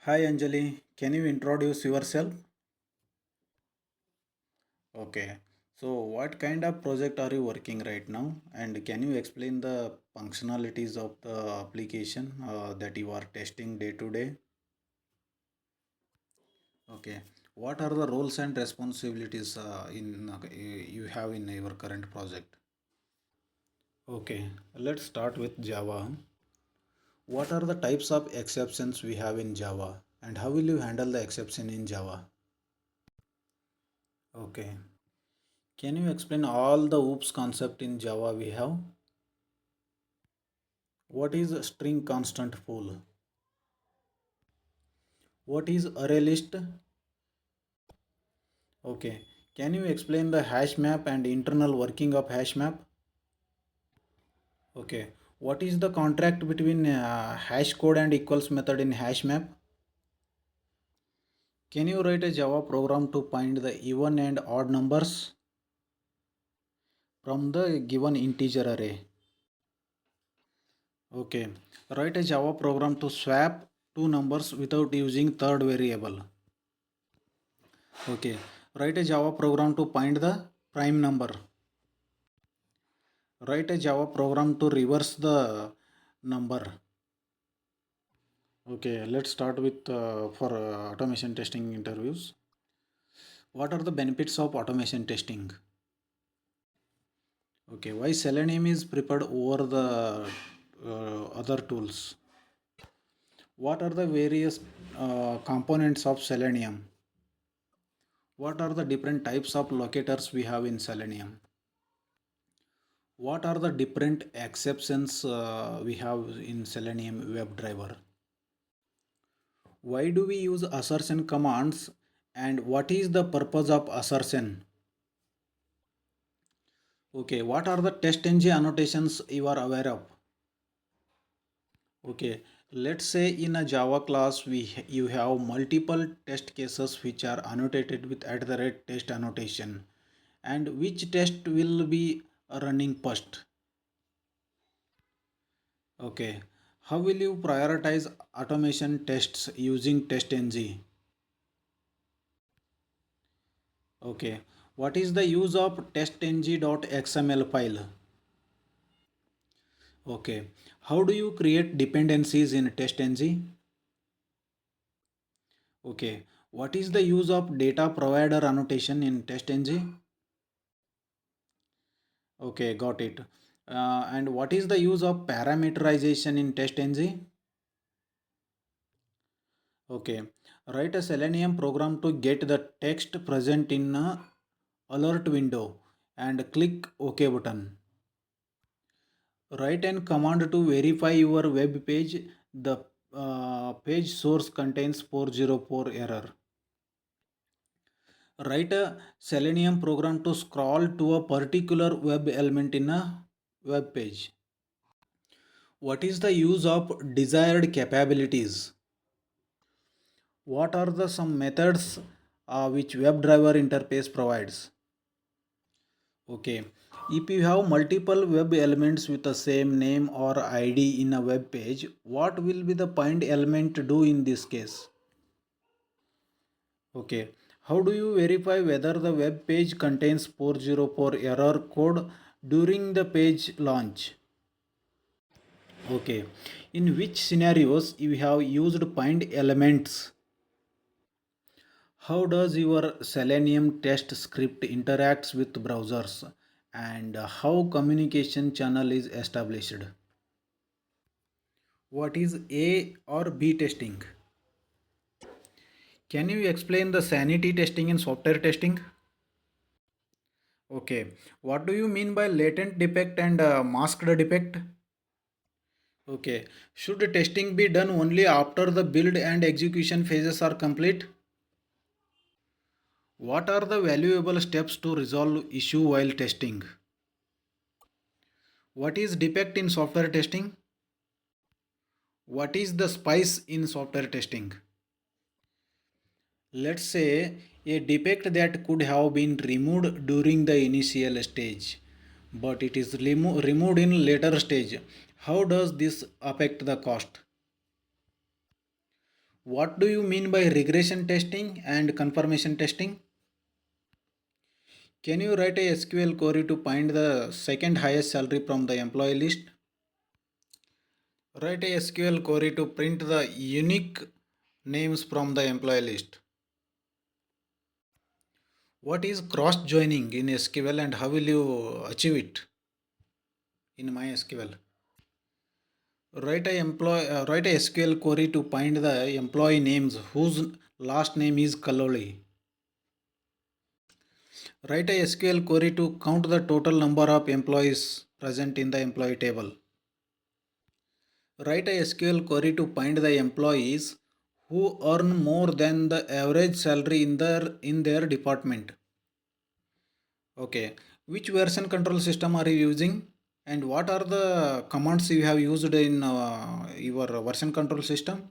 Hi Anjali, can you introduce yourself? Okay, so what kind of project are you working right now? And can you explain the functionalities of the application that you are testing day to day? Okay, what are the roles and responsibilities you have in your current project? Okay, let's start with Java. What are the types of exceptions we have in Java, and how will you handle the exception in Java? Okay. Can you explain all the OOPS concept in Java we have? What is a string constant pool? What is array list? Okay. Can you explain the hash map and internal working of hash map? Okay. What is the contract between hash code and equals method in hash map? Can you write a Java program to find the even and odd numbers from the given integer array? Okay. Write a Java program to swap two numbers without using third variable. Okay. Write a Java program to find the prime number. Write a Java program to reverse the number. Okay, let's start with for automation testing interviews. What are the benefits of automation testing? Okay, why Selenium is preferred over the other tools? What are the various components of Selenium? What are the different types of locators we have in Selenium? What are the different exceptions we have in Selenium WebDriver? Why do we use assertion commands and what is the purpose of assertion? Okay, what are the test ng annotations you are aware of? Okay, let's say in a Java class you have multiple test cases which are annotated with @test annotation, and which test will be running first? Okay, how will you prioritize automation tests using TestNG? Okay, what is the use of testng.xml file? Okay, how do you create dependencies in TestNG? Okay, what is the use of data provider annotation in TestNG? Okay, got it. And what is the use of parameterization in TestNG? Okay, write a Selenium program to get the text present in a alert window and click OK button. Write an command to verify your web page. The page source contains 404 error. Write a Selenium program to scroll to a particular web element in a web page. What is the use of desired capabilities? What are the some methods which WebDriver interface provides? Okay, if you have multiple web elements with the same name or ID in a web page, what will be the point element to do in this case? Okay, how do you verify whether the web page contains 404 error code during the page launch? Okay, in which scenarios you have used find elements? How does your Selenium test script interacts with browsers and how communication channel is established? What is A or B testing? Can you explain the sanity testing in software testing? Okay, what do you mean by latent defect and masked defect? Okay, should testing be done only after the build and execution phases are complete? What are the valuable steps to resolve issue while testing? What is defect in software testing? What is the spice in software testing? Let's say a defect that could have been removed during the initial stage, but it is removed in later stage. How does this affect the cost? What do you mean by regression testing and confirmation testing? Can you write a SQL query to find the second highest salary from the employee list? Write a SQL query to print the unique names from the employee list. What is cross joining in SQL and how will you achieve it in MySQL? Write a SQL query to find the employee names whose last name is Kaloli. Write a SQL query to count the total number of employees present in the employee table. Write a SQL query to find the employees who earn more than the average salary in their department. Okay. Which version control system are you using? And what are the commands you have used in your version control system?